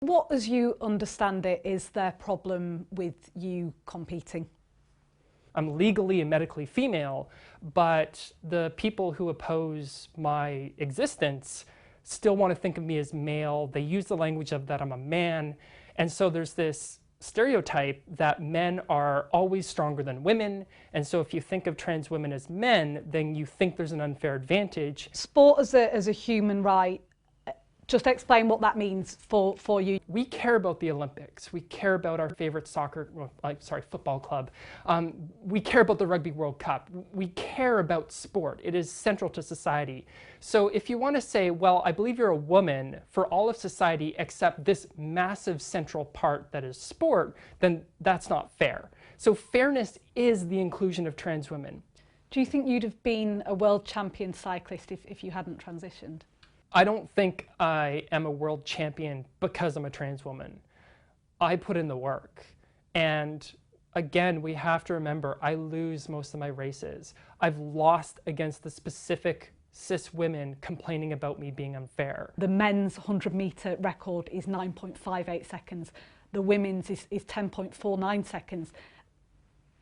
What, as you understand it, is their problem with you competing? I'm legally and medically female, but the people who oppose my existence still want to think of me as male. They use the language of that I'm a man. And so there's this stereotype that men are always stronger than women. And so if you think of trans women as men, then you think there's an unfair advantage. Sport as a human right, just explain what that means for you. We care about the Olympics. We care about our favorite football club. We care about the Rugby World Cup. We care about sport. It is central to society. So if you want to say, well, I believe you're a woman for all of society except this massive central part that is sport, then that's not fair. So fairness is the inclusion of trans women. Do you think you'd have been a world champion cyclist if you hadn't transitioned? I don't think I am a world champion because I'm a trans woman. I put in the work. And again, we have to remember, I lose most of my races. I've lost against the specific cis women complaining about me being unfair. The men's 100-metre record is 9.58 seconds. The women's is 10.49 seconds.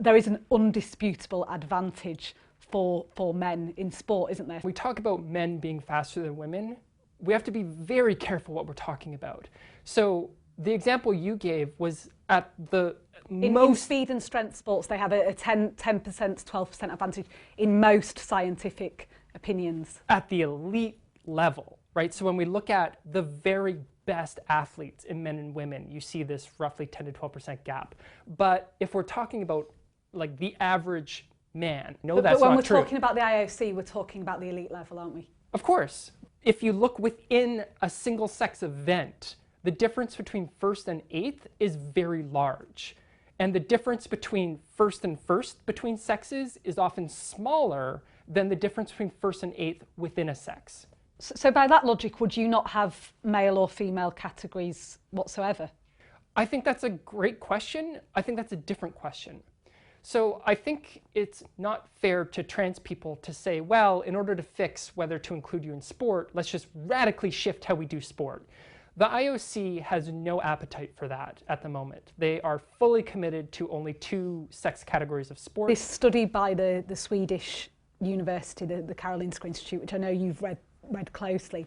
There is an undisputable advantage for men in sport, isn't there? We talk about men being faster than women. We have to be very careful what we're talking about. So the example you gave was at the in speed and strength sports, they have a 10%, 12% advantage in most scientific opinions. At the elite level, right? So when we look at the very best athletes in men and women, you see this roughly 10 to 12% gap. But if we're talking about like the average man, that's not true. But when we're talking about the IOC, we're talking about the elite level, aren't we? Of course. If you look within a single sex event, the difference between first and eighth is very large. And the difference between first and first between sexes is often smaller than the difference between first and eighth within a sex. So by that logic, would you not have male or female categories whatsoever? I think that's a great question. I think that's a different question. So I think it's not fair to trans people to say, well, in order to fix whether to include you in sport, let's just radically shift how we do sport. The IOC has no appetite for that at the moment. They are fully committed to only 2 sex categories of sport. This study by the Swedish university, the Karolinska Institute, which I know you've read closely,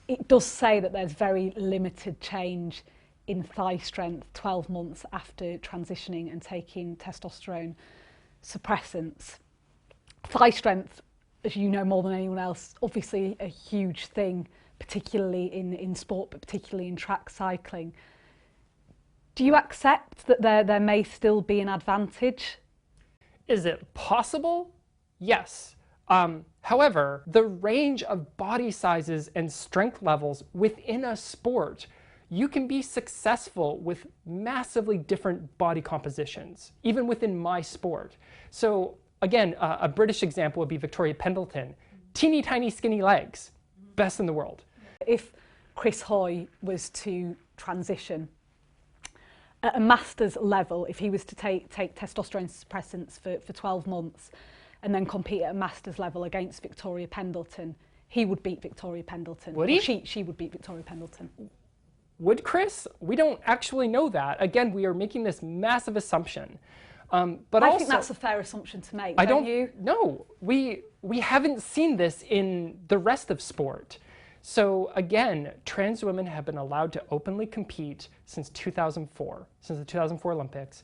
it does say that there's very limited change in thigh strength 12 months after transitioning and taking testosterone suppressants. Thigh strength, as you know more than anyone else, obviously a huge thing, particularly in sport, but particularly in track cycling. Do you accept that there may still be an advantage? Is it possible? Yes. However, the range of body sizes and strength levels within a sport, you can be successful with massively different body compositions, even within my sport. So again, a British example would be Victoria Pendleton. Teeny tiny skinny legs, best in the world. If Chris Hoy was to transition at a master's level, if he was to take testosterone suppressants for 12 months and then compete at a master's level against Victoria Pendleton, he would beat Victoria Pendleton. Would he? She would beat Victoria Pendleton. Would Chris? We don't actually know that. Again, we are making this massive assumption. But I think that's a fair assumption to make, don't you? No, we haven't seen this in the rest of sport. So again, trans women have been allowed to openly compete since 2004, since the 2004 Olympics.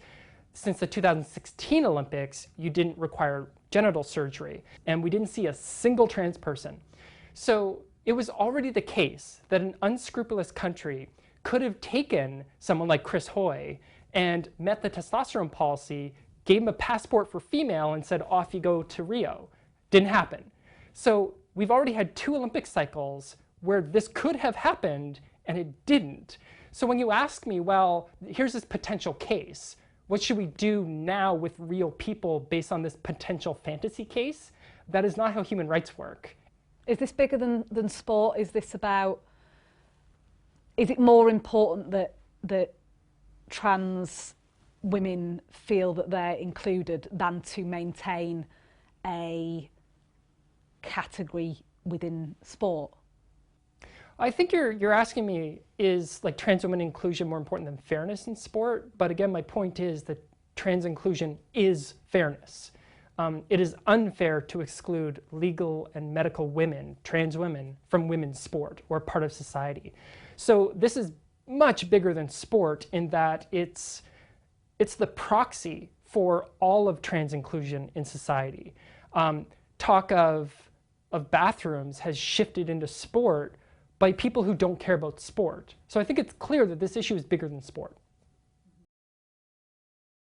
Since the 2016 Olympics, you didn't require genital surgery, and we didn't see a single trans person. So it was already the case that an unscrupulous country could have taken someone like Chris Hoy and met the testosterone policy, gave him a passport for female and said, off you go to Rio. Didn't happen. So we've already had 2 Olympic cycles where this could have happened and it didn't. So when you ask me, well, here's this potential case, what should we do now with real people based on this potential fantasy case? That is not how human rights work. Is this bigger than sport? Is it more important that trans women feel that they're included than to maintain a category within sport? I think you're asking me, is like trans women inclusion more important than fairness in sport? But again, my point is that trans inclusion is fairness. It is unfair to exclude legal and medical women, trans women, from women's sport or part of society. So this is much bigger than sport in that it's the proxy for all of trans inclusion in society. Talk of bathrooms has shifted into sport by people who don't care about sport. So I think it's clear that this issue is bigger than sport.